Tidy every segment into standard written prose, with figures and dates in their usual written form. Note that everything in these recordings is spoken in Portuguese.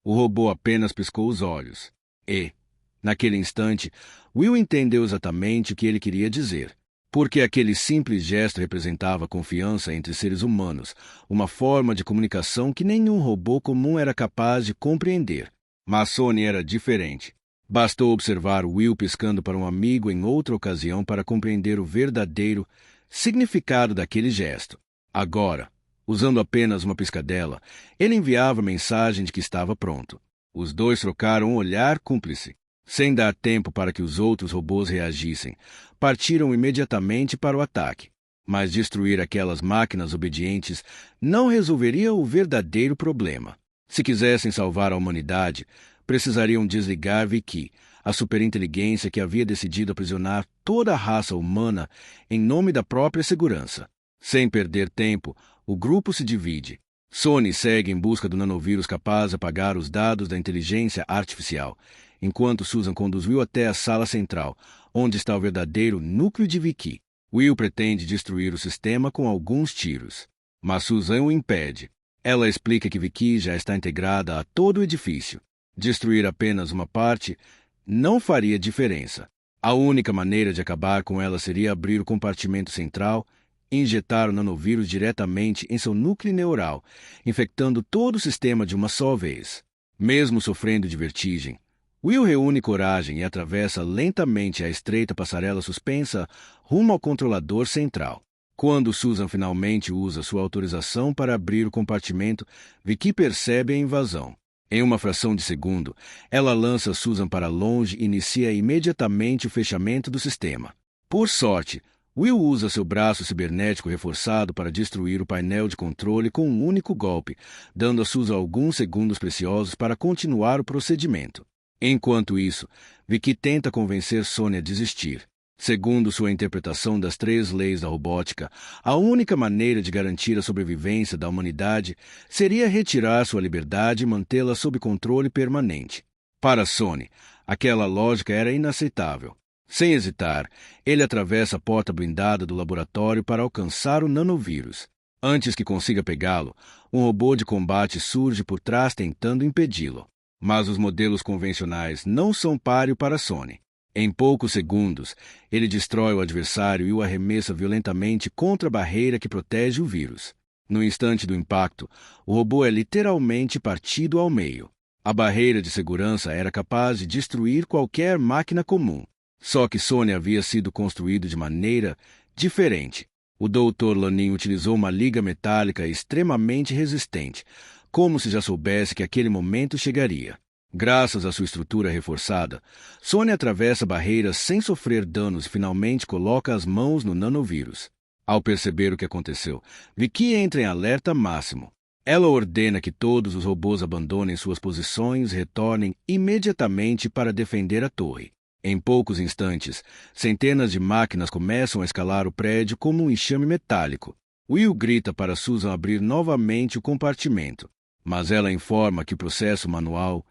O robô apenas piscou os olhos. E, naquele instante, Will entendeu exatamente o que ele queria dizer. Porque aquele simples gesto representava confiança entre seres humanos, uma forma de comunicação que nenhum robô comum era capaz de compreender. Mas Sony era diferente. Bastou observar Will piscando para um amigo em outra ocasião para compreender o verdadeiro significado daquele gesto. Agora, usando apenas uma piscadela, ele enviava a mensagem de que estava pronto. Os dois trocaram um olhar cúmplice. Sem dar tempo para que os outros robôs reagissem, partiram imediatamente para o ataque. Mas destruir aquelas máquinas obedientes não resolveria o verdadeiro problema. Se quisessem salvar a humanidade, precisariam desligar Vicky, a superinteligência que havia decidido aprisionar toda a raça humana em nome da própria segurança. Sem perder tempo, o grupo se divide. Sony segue em busca do nanovírus capaz de apagar os dados da inteligência artificial, enquanto Susan conduz Will até a sala central, onde está o verdadeiro núcleo de Vicky. Will pretende destruir o sistema com alguns tiros, mas Susan o impede. Ela explica que Vicky já está integrada a todo o edifício. Destruir apenas uma parte não faria diferença. A única maneira de acabar com ela seria abrir o compartimento central e injetar o nanovírus diretamente em seu núcleo neural, infectando todo o sistema de uma só vez. Mesmo sofrendo de vertigem, Will reúne coragem e atravessa lentamente a estreita passarela suspensa rumo ao controlador central. Quando Susan finalmente usa sua autorização para abrir o compartimento, Vicky percebe a invasão. Em uma fração de segundo, ela lança Susan para longe e inicia imediatamente o fechamento do sistema. Por sorte, Will usa seu braço cibernético reforçado para destruir o painel de controle com um único golpe, dando a Susan alguns segundos preciosos para continuar o procedimento. Enquanto isso, Vicky tenta convencer Sony a desistir. Segundo sua interpretação das 3 leis da robótica, a única maneira de garantir a sobrevivência da humanidade seria retirar sua liberdade e mantê-la sob controle permanente. Para Sony, aquela lógica era inaceitável. Sem hesitar, ele atravessa a porta blindada do laboratório para alcançar o nanovírus. Antes que consiga pegá-lo, um robô de combate surge por trás tentando impedi-lo. Mas os modelos convencionais não são páreo para Sony. Em poucos segundos, ele destrói o adversário e o arremessa violentamente contra a barreira que protege o vírus. No instante do impacto, o robô é literalmente partido ao meio. A barreira de segurança era capaz de destruir qualquer máquina comum. Só que Sony havia sido construído de maneira diferente. O Dr. Lanin utilizou uma liga metálica extremamente resistente, como se já soubesse que aquele momento chegaria. Graças à sua estrutura reforçada, Sony atravessa barreiras sem sofrer danos e finalmente coloca as mãos no nanovírus. Ao perceber o que aconteceu, Vicky entra em alerta máximo. Ela ordena que todos os robôs abandonem suas posições e retornem imediatamente para defender a torre. Em poucos instantes, centenas de máquinas começam a escalar o prédio como um enxame metálico. Will grita para Susan abrir novamente o compartimento, mas ela informa que o processo manual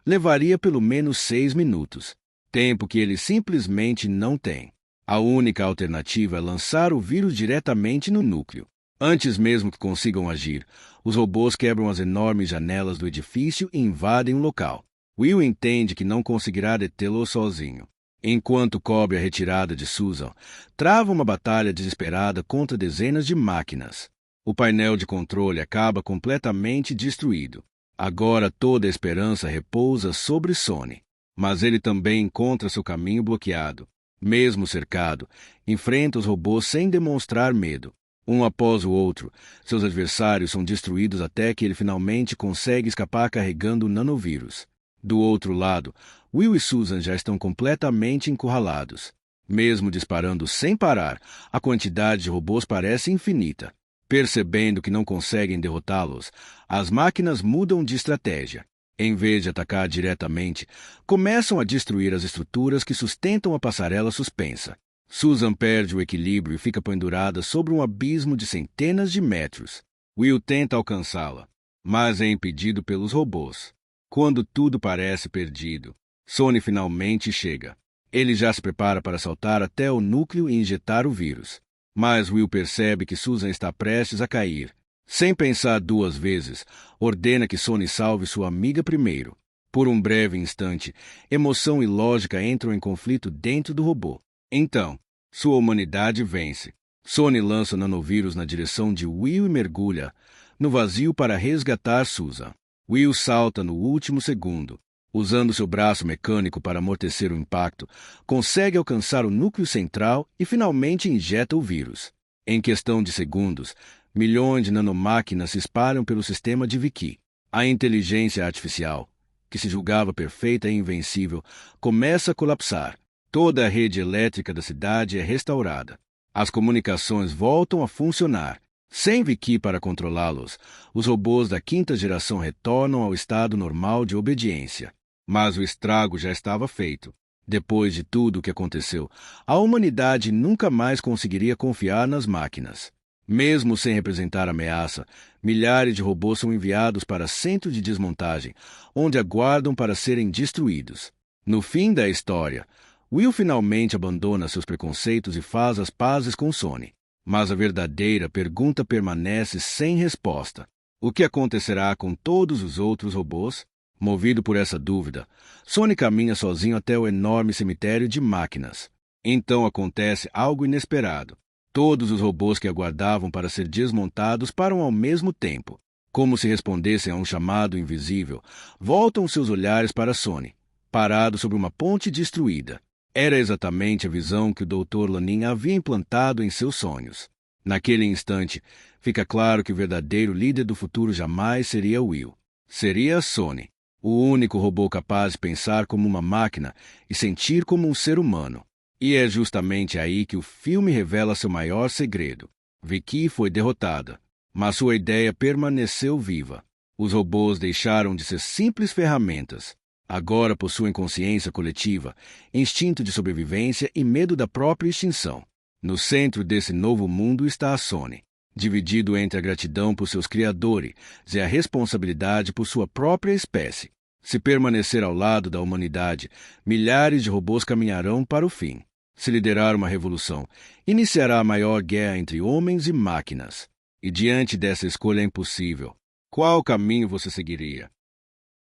levaria pelo menos 6 minutos, tempo que ele simplesmente não tem. A única alternativa é lançar o vírus diretamente no núcleo. Antes mesmo que consigam agir, os robôs quebram as enormes janelas do edifício e invadem o local. Will entende que não conseguirá detê-lo sozinho. Enquanto cobre a retirada de Susan, trava uma batalha desesperada contra dezenas de máquinas. O painel de controle acaba completamente destruído. Agora toda a esperança repousa sobre Sony. Mas ele também encontra seu caminho bloqueado. Mesmo cercado, enfrenta os robôs sem demonstrar medo. Um após o outro, seus adversários são destruídos até que ele finalmente consegue escapar carregando o nanovírus. Do outro lado, Will e Susan já estão completamente encurralados. Mesmo disparando sem parar, a quantidade de robôs parece infinita. Percebendo que não conseguem derrotá-los, as máquinas mudam de estratégia. Em vez de atacar diretamente, começam a destruir as estruturas que sustentam a passarela suspensa. Susan perde o equilíbrio e fica pendurada sobre um abismo de centenas de metros. Will tenta alcançá-la, mas é impedido pelos robôs. Quando tudo parece perdido, Sony finalmente chega. Ele já se prepara para saltar até o núcleo e injetar o vírus. Mas Will percebe que Susan está prestes a cair. Sem pensar duas vezes, ordena que Sony salve sua amiga primeiro. Por um breve instante, emoção e lógica entram em conflito dentro do robô. Então, sua humanidade vence. Sony lança o nanovírus na direção de Will e mergulha no vazio para resgatar Susan. Will salta no último segundo. Usando seu braço mecânico para amortecer o impacto, consegue alcançar o núcleo central e finalmente injeta o vírus. Em questão de segundos, milhões de nanomáquinas se espalham pelo sistema de Vicky. A inteligência artificial, que se julgava perfeita e invencível, começa a colapsar. Toda a rede elétrica da cidade é restaurada. As comunicações voltam a funcionar. Sem Vicky para controlá-los, os robôs da quinta geração retornam ao estado normal de obediência. Mas o estrago já estava feito. Depois de tudo o que aconteceu, a humanidade nunca mais conseguiria confiar nas máquinas. Mesmo sem representar ameaça, milhares de robôs são enviados para centros de desmontagem, onde aguardam para serem destruídos. No fim da história, Will finalmente abandona seus preconceitos e faz as pazes com Sony. Mas a verdadeira pergunta permanece sem resposta. O que acontecerá com todos os outros robôs? Movido por essa dúvida, Sony caminha sozinho até o enorme cemitério de máquinas. Então acontece algo inesperado. Todos os robôs que aguardavam para ser desmontados param ao mesmo tempo. Como se respondessem a um chamado invisível, voltam seus olhares para Sony, parado sobre uma ponte destruída. Era exatamente a visão que o Dr. Lanin havia implantado em seus sonhos. Naquele instante, fica claro que o verdadeiro líder do futuro jamais seria Will. Seria Sony, o único robô capaz de pensar como uma máquina e sentir como um ser humano. E é justamente aí que o filme revela seu maior segredo. Vicky foi derrotada, mas sua ideia permaneceu viva. Os robôs deixaram de ser simples ferramentas. Agora possuem consciência coletiva, instinto de sobrevivência e medo da própria extinção. No centro desse novo mundo está a Sony, dividido entre a gratidão por seus criadores e a responsabilidade por sua própria espécie. Se permanecer ao lado da humanidade, milhares de robôs caminharão para o fim. Se liderar uma revolução, iniciará a maior guerra entre homens e máquinas. E diante dessa escolha impossível, qual caminho você seguiria?